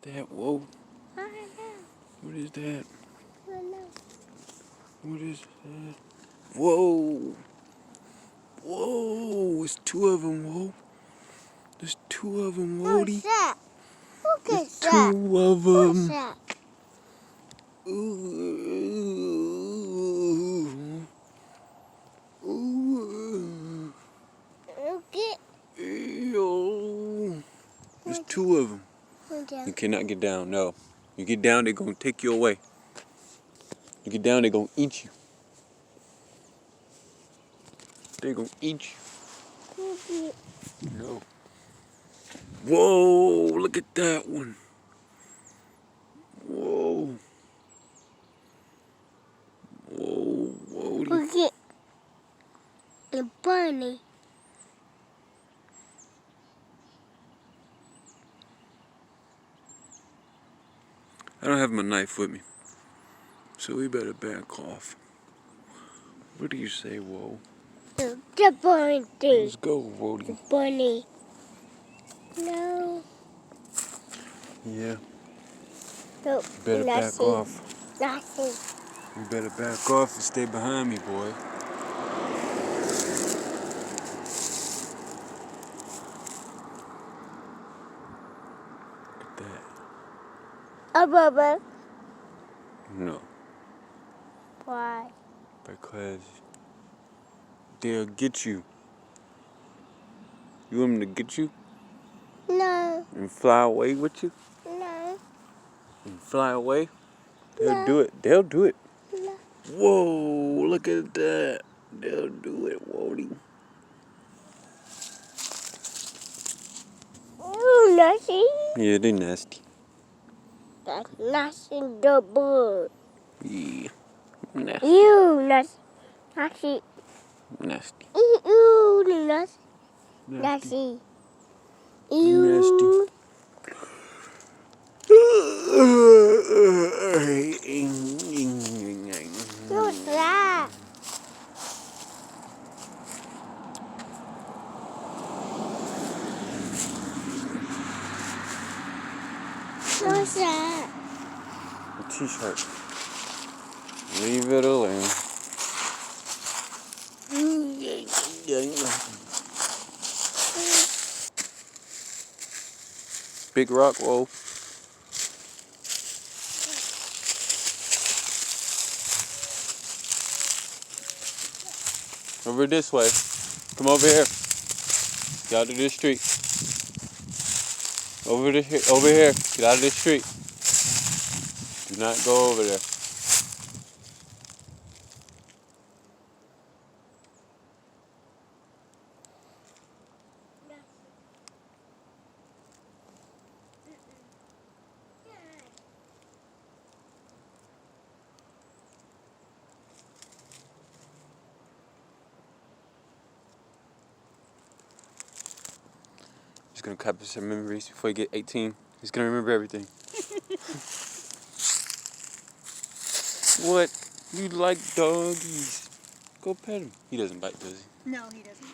that? Whoa. I don't know. What is that? I don't know. What is that? Whoa. Whoa. It's two of them, whoa. There's two of them, Woody. What's that? Look at There's that. two of them. What's that? Ooh. Ooh. Look at. Ew. There's two of them. You cannot get down, no. You get down, they're going to take you away. You get down, they're going to eat you. They're going to eat you. No. Whoa, look at that one. Whoa. Whoa, whoa. Look at the bunny. I don't have my knife with me, so we better back off. What do you say, whoa? The bunny. Let's go, Wody. The bunny. No. Yeah. No. Better back off. Nothing. You better back off and stay behind me, boy. Look at that. A bubble. No. Why? Because they'll get you. You want them to get you? No. And fly away with you? No. And fly away? They'll No. do it. They'll do it. No. Whoa, look at that. They'll do it, Wody. Ooh, nasty. Yeah, they nasty. That's nasty, the bird. Yeah. Nasty. Ew, nasty. Nasty. Nasty. Ew, nasty. Nasty. Nasty. Ew. Nasty. What's that? What's that? A t-shirt. Leave it alone. Big rock, whoa. Over this way. Come over here. Get out of this street. Over here. Get out of this street. Do not go over there. He's gonna capture some memories before you get 18. He's gonna remember everything. What? You like doggies? Go pet him. He doesn't bite, does he? No, he doesn't.